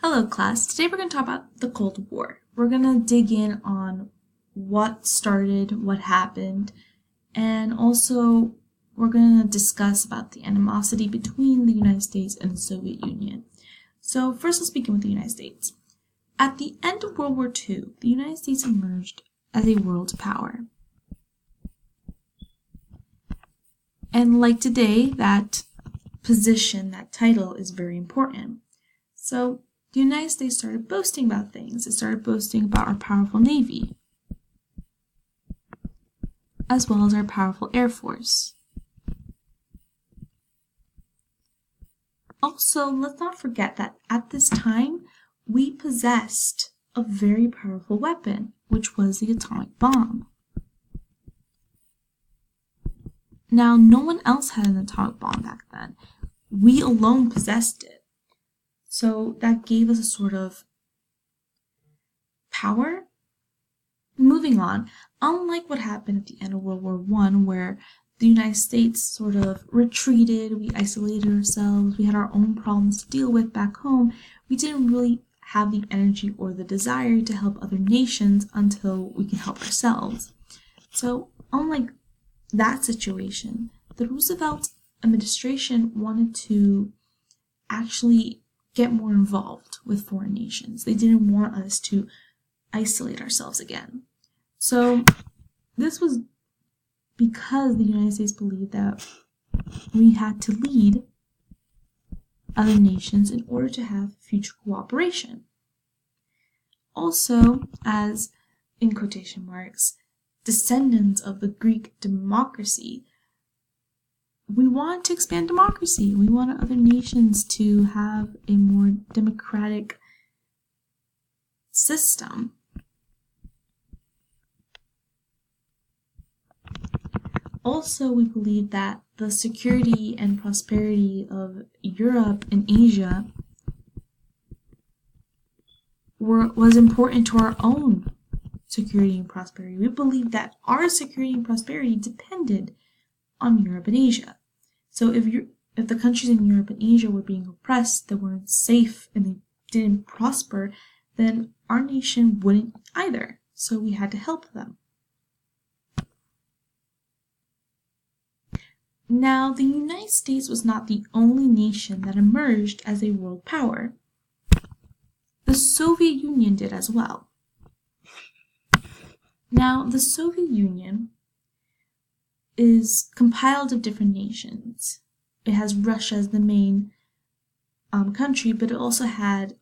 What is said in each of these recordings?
Hello class, today we're going to talk about the Cold War. We're going to dig in on what started, what happened, and also we're going to discuss about the animosity between the United States and the Soviet Union. So first let's begin with the United States. At the end of World War II, the United States emerged as a world power. And like today, that position, that title is very important. So the United States started boasting about things. It started boasting about our powerful Navy, as well as our powerful Air Force. Also, let's not forget that at this time, we possessed a very powerful weapon, which was the atomic bomb. Now, no one else had an atomic bomb back then. We alone possessed it. So that gave us a sort of power. Moving on, unlike what happened at the end of World War I, where the United States sort of retreated, we isolated ourselves, we had our own problems to deal with back home, we didn't really have the energy or the desire to help other nations until we could help ourselves. So unlike that situation, the Roosevelt administration wanted to actually get more involved with foreign nations. They didn't want us to isolate ourselves again. So this was because the United States believed that we had to lead other nations in order to have future cooperation. Also, as, in quotation marks, descendants of the Greek democracy, we want to expand democracy. We want other nations to have a more democratic system. Also, we believe that the security and prosperity of Europe and Asia was important to our own security and prosperity. We believe that our security and prosperity depended on Europe and Asia. So if the countries in Europe and Asia were being oppressed, they weren't safe, and they didn't prosper, then our nation wouldn't either. So we had to help them. Now, the United States was not the only nation that emerged as a world power. The Soviet Union did as well. Now, the Soviet Union is compiled of different nations. It has Russia as the main country, but it also had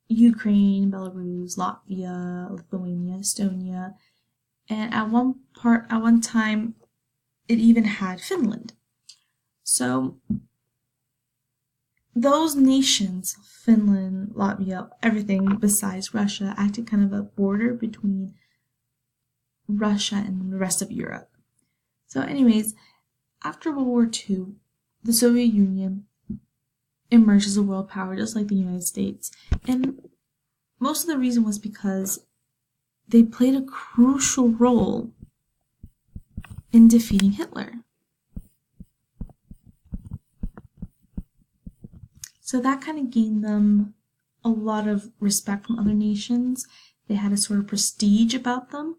Ukraine, Belarus, Latvia, Lithuania, Estonia, and at one time, it even had Finland. So those nations, Finland, Latvia, everything besides Russia, acted kind of a border between Russia and the rest of Europe. So anyways, after World War II, the Soviet Union emerged as a world power just like the United States. And most of the reason was because they played a crucial role in defeating Hitler. So that kind of gained them a lot of respect from other nations. They had a sort of prestige about them.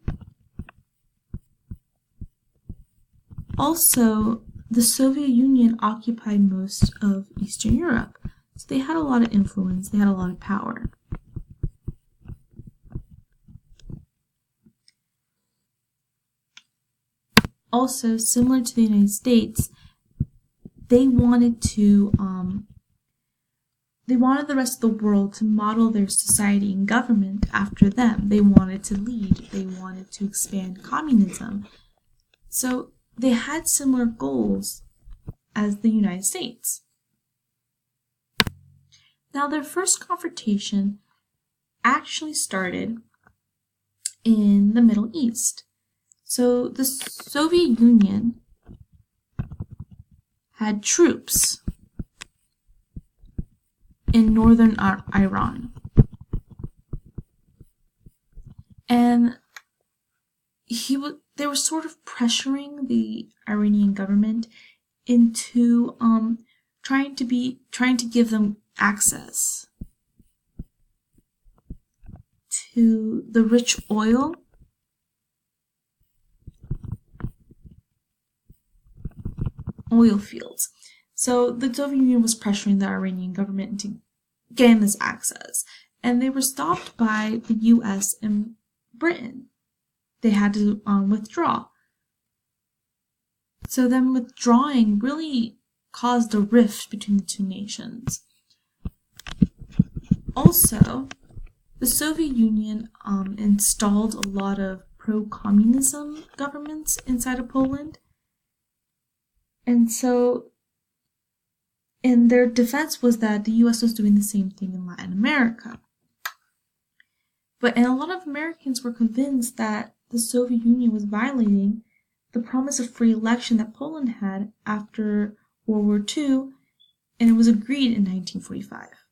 Also, the Soviet Union occupied most of Eastern Europe, so they had a lot of influence, they had a lot of power. Also, similar to the United States, they wanted the rest of the world to model their society and government after them. They wanted to lead, they wanted to expand communism. So they had similar goals as the United States. Now, their first confrontation actually started in the Middle East. So the Soviet Union had troops in northern Iran. And they were sort of pressuring the Iranian government into trying to give them access to the rich oil fields. So the Soviet Union was pressuring the Iranian government to gain this access, and they were stopped by the US and Britain. They had to withdraw. So them withdrawing really caused a rift between the two nations. Also, the Soviet Union installed a lot of pro-communism governments inside of Poland. And so, and their defense was that the US was doing the same thing in Latin America. And a lot of Americans were convinced that the Soviet Union was violating the promise of free election that Poland had after World War II, and it was agreed in 1945.